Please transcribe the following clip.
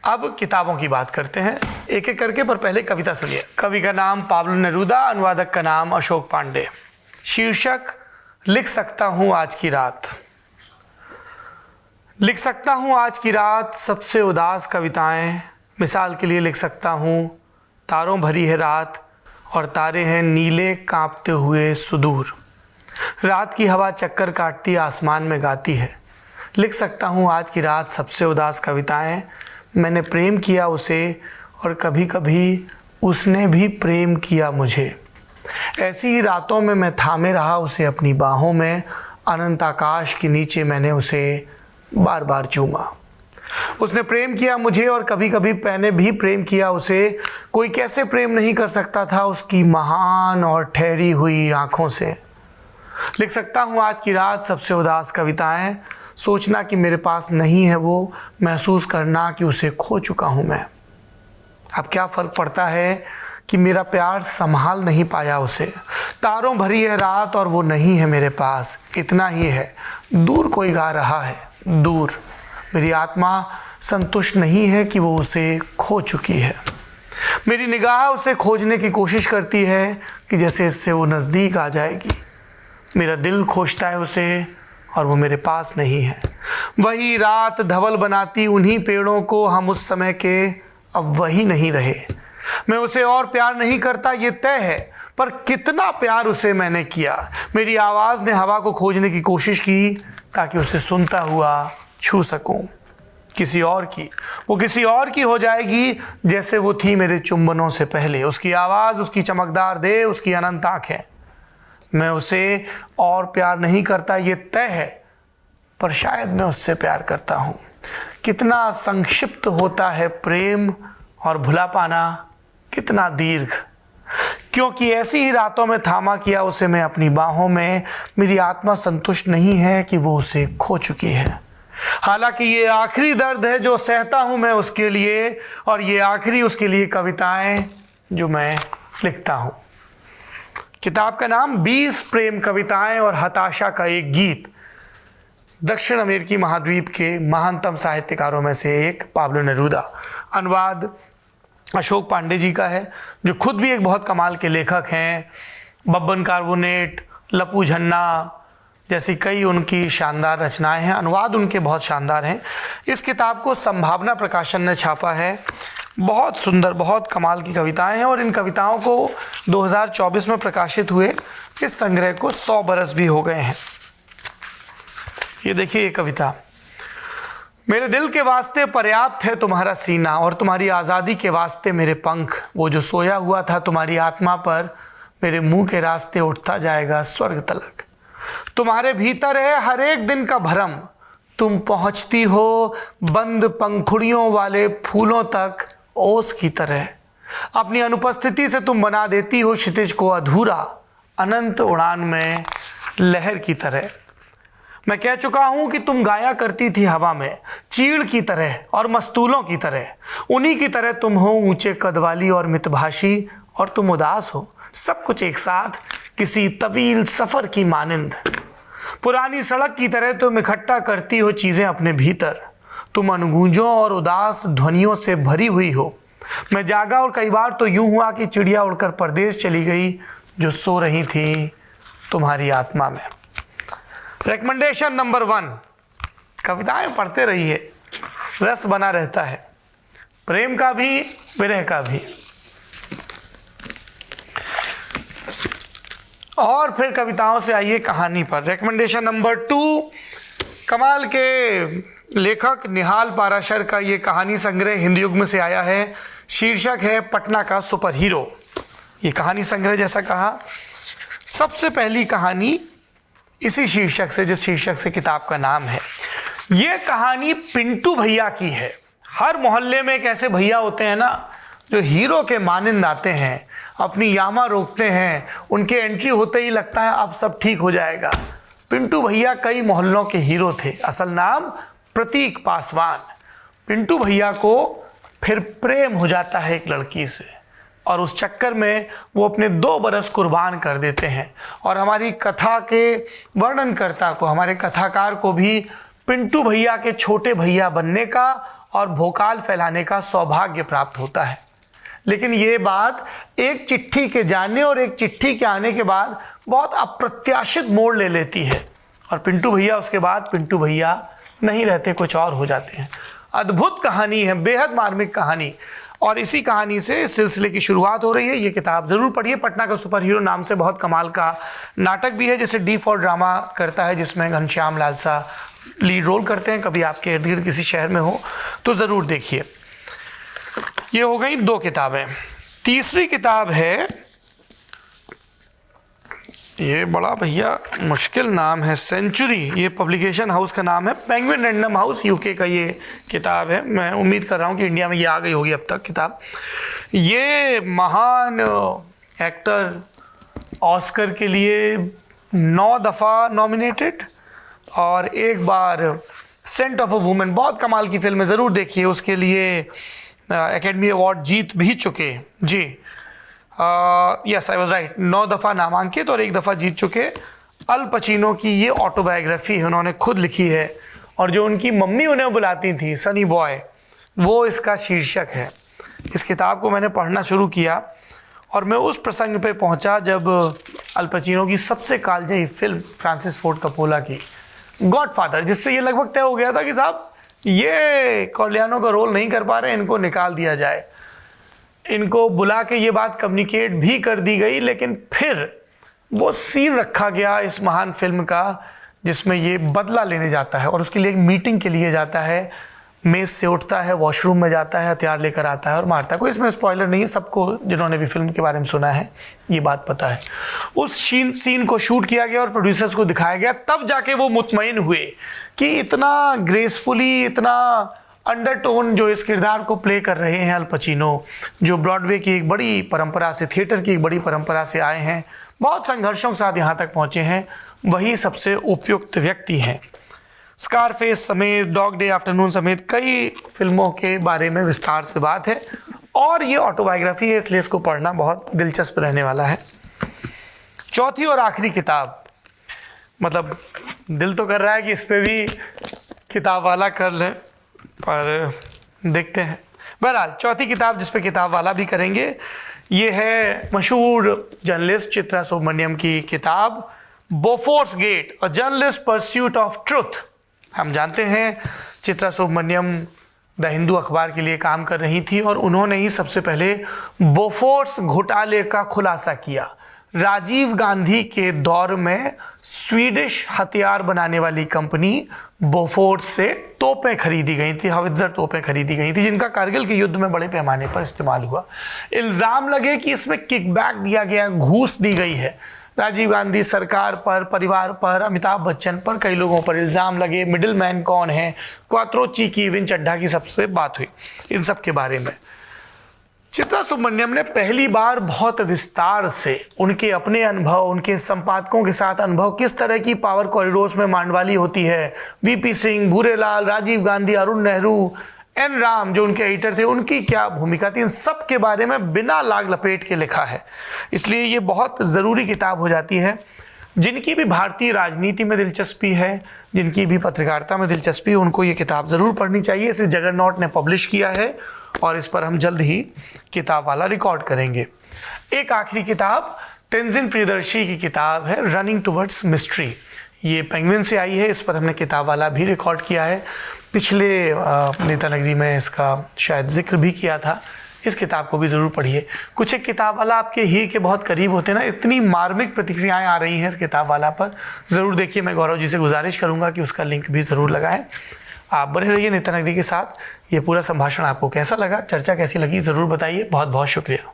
अब किताबों की बात करते हैं एक एक करके, पर पहले कविता सुनिए। कवि का नाम पाब्लो नेरूदा, अनुवादक का नाम अशोक पांडे। शीर्षक लिख सकता हूँ आज की रात। लिख सकता हूँ आज की रात सबसे उदास कविताएं। मिसाल के लिए लिख सकता हूँ तारों भरी है रात और तारे हैं नीले कांपते हुए सुदूर। रात की हवा चक्कर काटती आसमान में गाती है। लिख सकता हूँ आज की रात सबसे उदास कविताएं। मैंने प्रेम किया उसे और कभी कभी उसने भी प्रेम किया मुझे। ऐसी ही रातों में मैं थामे रहा उसे अपनी बाहों में। अनंत आकाश के नीचे मैंने उसे बार बार चूमा। उसने प्रेम किया मुझे और कभी कभी मैंने भी प्रेम किया उसे। कोई कैसे प्रेम नहीं कर सकता था उसकी महान और ठहरी हुई आँखों से। लिख सकता हूँ आज की रात सबसे उदास कविताएं। सोचना कि मेरे पास नहीं है वो, महसूस करना कि उसे खो चुका हूँ मैं। अब क्या फ़र्क पड़ता है कि मेरा प्यार संभाल नहीं पाया उसे। तारों भरी है रात और वो नहीं है मेरे पास। इतना ही है, दूर कोई गा रहा है, दूर। मेरी आत्मा संतुष्ट नहीं है कि वो उसे खो चुकी है। मेरी निगाह उसे खोजने की कोशिश करती है कि जैसे इससे वो नज़दीक आ जाएगी। मेरा दिल खोजता है उसे और वो मेरे पास नहीं है। वही रात धवल बनाती उन्हीं पेड़ों को हम उस समय के अब वही नहीं रहे। मैं उसे और प्यार नहीं करता ये तय है, पर कितना प्यार उसे मैंने किया। मेरी आवाज़ ने हवा को खोजने की कोशिश की ताकि उसे सुनता हुआ छू सकूं। किसी और की, वो किसी और की हो जाएगी जैसे वो थी मेरे चुंबनों से पहले। उसकी आवाज़, उसकी चमकदार देह, उसकी अनंत आँखें। मैं उसे और प्यार नहीं करता ये तय है, पर शायद मैं उससे प्यार करता हूँ। कितना संक्षिप्त होता है प्रेम और भुला पाना कितना दीर्घ। क्योंकि ऐसी ही रातों में थामा किया उसे मैं अपनी बाहों में। मेरी आत्मा संतुष्ट नहीं है कि वो उसे खो चुकी है। हालांकि ये आखिरी दर्द है जो सहता हूँ मैं उसके लिए, और ये आखिरी उसके लिए कविताएं जो मैं लिखता हूँ। किताब का नाम 20 प्रेम कविताएं और हताशा का एक गीत। दक्षिण अमेरिकी महाद्वीप के महानतम साहित्यकारों में से एक पाब्लो नेरूदा। अनुवाद अशोक पांडे जी का है, जो खुद भी एक बहुत कमाल के लेखक हैं। बब्बन कार्बोनेट, लपू झन्ना जैसी कई उनकी शानदार रचनाएं हैं। अनुवाद उनके बहुत शानदार हैं। इस किताब को संभावना प्रकाशन ने छापा है। बहुत सुंदर, बहुत कमाल की कविताएं हैं और इन कविताओं को 2024 में प्रकाशित हुए इस संग्रह को 100 बरस भी हो गए हैं। ये देखिए ये कविता। मेरे दिल के वास्ते पर्याप्त है तुम्हारा सीना और तुम्हारी आज़ादी के वास्ते मेरे पंख। वो जो सोया हुआ था तुम्हारी आत्मा पर, मेरे मुंह के रास्ते उठता जाएगा स्वर्ग तलक। तुम्हारे भीतर है हर एक दिन का भरम। तुम पहुंचती हो बंद पंखुड़ियों वाले फूलों तक ओस की तरह। अपनी अनुपस्थिति से तुम बना देती हो क्षितिज को अधूरा, अनंत उड़ान में लहर की तरह। मैं कह चुका हूं कि तुम गाया करती थी हवा में, चीड़ की तरह और मस्तूलों की तरह। उन्हीं की तरह तुम हो ऊंचे कद वाली और मितभाषी, और तुम उदास हो, सब कुछ एक साथ किसी तवील सफर की मानिंद। पुरानी सड़क की तरह तुम इकट्ठा करती हो चीजें अपने भीतर। तुम अनुगूंजों और उदास ध्वनियों से भरी हुई हो। मैं जागा और कई बार तो यूं हुआ कि चिड़िया उड़कर परदेश चली गई जो सो रही थी तुम्हारी आत्मा में। रिकमेंडेशन नंबर 1, कविताएं पढ़ते रहिए, रस बना रहता है, प्रेम का भी विरह का भी। और फिर कविताओं से आइए कहानी पर। रिकमेंडेशन नंबर 2, कमाल के लेखक निहाल पाराशर का ये कहानी संग्रह हिंदी युग में से आया है। शीर्षक है पटना का सुपर हीरो। ये कहानी संग्रह जैसा कहा, सबसे पहली कहानी इसी शीर्षक से, जिस शीर्षक से किताब का नाम है। ये कहानी पिंटू भैया की है। हर मोहल्ले में एक ऐसे भैया होते हैं ना, जो हीरो के मानिंद आते हैं, अपनी यामा रोकते हैं, उनके एंट्री होते ही लगता है अब सब ठीक हो जाएगा। पिंटू भैया कई मोहल्लों के हीरो थे। असल नाम प्रतीक पासवान। पिंटू भैया को फिर प्रेम हो जाता है एक लड़की से, और उस चक्कर में वो अपने 2 बरस कुर्बान कर देते हैं। और हमारी कथा के वर्णनकर्ता को, हमारे कथाकार को भी पिंटू भैया के छोटे भैया बनने का और भोकाल फैलाने का सौभाग्य प्राप्त होता है। लेकिन ये बात एक चिट्ठी के जाने और एक चिट्ठी के आने के बाद बहुत अप्रत्याशित मोड़ ले लेती है और पिंटू भैया उसके बाद पिंटू भैया नहीं रहते, कुछ और हो जाते हैं। अद्भुत कहानी है, बेहद मार्मिक कहानी, और इसी कहानी से इस सिलसिले की शुरुआत हो रही है। ये किताब ज़रूर पढ़िए। पटना का सुपर हीरो नाम से बहुत कमाल का नाटक भी है जिसे डी फॉर ड्रामा करता है, जिसमें घनश्याम लालसा लीड रोल करते हैं। कभी आपके इर्द गिर्द किसी शहर में हो तो ज़रूर देखिए। ये हो गई 2 किताबें। तीसरी किताब है, ये बड़ा भैया मुश्किल नाम है, सेंचुरी, ये पब्लिकेशन हाउस का नाम है, पेंगुइन रैंडम हाउस यूके का ये किताब है। मैं उम्मीद कर रहा हूँ कि इंडिया में ये आ गई होगी अब तक किताब। ये महान एक्टर ऑस्कर के लिए 9 दफ़ा नॉमिनेटेड और 1 बार सेंट ऑफ अ वुमेन, बहुत कमाल की फिल्म है, ज़रूर देखिए। उसके लिए एकेडमी अवार्ड जीत भी चुके जी। यस आई वाज राइट, 9 दफ़ा नामांकित और 1 दफ़ा जीत चुके। अल पचीनो की ये ऑटोबायोग्राफी है, उन्होंने खुद लिखी है, और जो उनकी मम्मी उन्हें बुलाती थी सनी बॉय, वो इसका शीर्षक है। इस किताब को मैंने पढ़ना शुरू किया और मैं उस प्रसंग पे पहुंचा जब अल पचीनो की सबसे कालजयी फिल्म फ्रांसिस फोर्ड कपोला की गॉडफादर, जिससे ये लगभग तय हो गया था कि साहब ये कॉर्लियानो का रोल नहीं कर पा रहे, इनको निकाल दिया जाए। इनको बुला के ये बात कम्युनिकेट भी कर दी गई, लेकिन फिर वो सीन रखा गया इस महान फिल्म का जिसमें ये बदला लेने जाता है और उसके लिए एक मीटिंग के लिए जाता है, मेज से उठता है, वॉशरूम में जाता है, हथियार लेकर आता है और मारता है। कोई इसमें स्पॉइलर नहीं है, सबको जिन्होंने भी फिल्म के बारे में सुना है ये बात पता है। उस सीन को शूट किया गया और प्रोड्यूसर्स को दिखाया गया, तब जाके वो मुतमईन हुए कि इतना ग्रेसफुली, इतना अंडरटोन जो इस किरदार को प्ले कर रहे हैं अल पचीनो, जो ब्रॉडवे की एक बड़ी परंपरा से, थिएटर की एक बड़ी परंपरा से आए हैं, बहुत संघर्षों के साथ यहाँ तक पहुँचे हैं, वही सबसे उपयुक्त व्यक्ति हैं। स्कारफेस समेत, डॉग डे आफ्टरनून समेत कई फिल्मों के बारे में विस्तार से बात है और ये ऑटोबायोग्राफी है, इसलिए इसको पढ़ना बहुत दिलचस्प रहने वाला है। चौथी और आखिरी किताब, मतलब दिल तो कर रहा है कि इस पे भी किताब वाला कर लें, पर देखते हैं। बहरहाल चौथी किताब जिस पे किताब वाला भी करेंगे, ये है मशहूर जर्नलिस्ट चित्रा सुब्रमण्यम की किताब Bofors gate, a journalist pursuit of truth. हम जानते हैं चित्रा सुब्रमण्यम द हिंदू अखबार के लिए काम कर रही थी और उन्होंने ही सबसे पहले बोफोर्स घोटाले का खुलासा किया। राजीव गांधी के दौर में स्वीडिश हथियार बनाने वाली कंपनी बोफोर्स से तोपें खरीदी गई थी, हवित्जर तोपें खरीदी गई थी, जिनका कारगिल के युद्ध में बड़े पैमाने पर इस्तेमाल हुआ। इल्ज़ाम लगे कि इसमें किकबैक दिया गया, घूस दी गई है। राजीव गांधी सरकार पर, परिवार पर, अमिताभ बच्चन पर, कई लोगों पर इल्ज़ाम लगे। मिडिल मैन कौन है, क्वात्रोची की, विन चड्ढा की सबसे बात हुई इन सब के बारे में। चित्रा सुब्रमण्यम ने पहली बार बहुत विस्तार से उनके अपने अनुभव, उनके संपादकों के साथ अनुभव, किस तरह की पावर कॉरिडोर्स में मांडवाली होती है, वीपी सिंह, भूरेलाल, राजीव गांधी, अरुण नेहरू, एन राम जो उनके एडिटर थे, उनकी क्या भूमिका थी, इन सब के बारे में बिना लाग लपेट के लिखा है। इसलिए ये बहुत ज़रूरी किताब हो जाती है। जिनकी भी भारतीय राजनीति में दिलचस्पी है, जिनकी भी पत्रकारिता में दिलचस्पी है, उनको ये किताब ज़रूर पढ़नी चाहिए। इसे जगरनॉट ने पब्लिश किया है और इस पर हम जल्द ही किताब वाला रिकॉर्ड करेंगे। एक आखिरी किताब तेंजिन प्रियदर्शी की किताब है रनिंग टुवर्ड्स मिस्ट्री। ये पेंगुइन से आई है, इस पर हमने किताब वाला भी रिकॉर्ड किया है। पिछले नेता नगरी में इसका शायद जिक्र भी किया था। इस किताब को भी ज़रूर पढ़िए। कुछ एक किताब वाला आपके ही के बहुत करीब होते हैं ना, इतनी मार्मिक प्रतिक्रियाएं आ रही हैं इस किताब वाला पर, ज़रूर देखिए। मैं गौरव जी से गुजारिश करूंगा कि उसका लिंक भी ज़रूर लगाएं। आप बने रहिए नेता नगरी के साथ। ये पूरा संभाषण आपको कैसा लगा, चर्चा कैसी लगी, ज़रूर बताइए। बहुत बहुत शुक्रिया।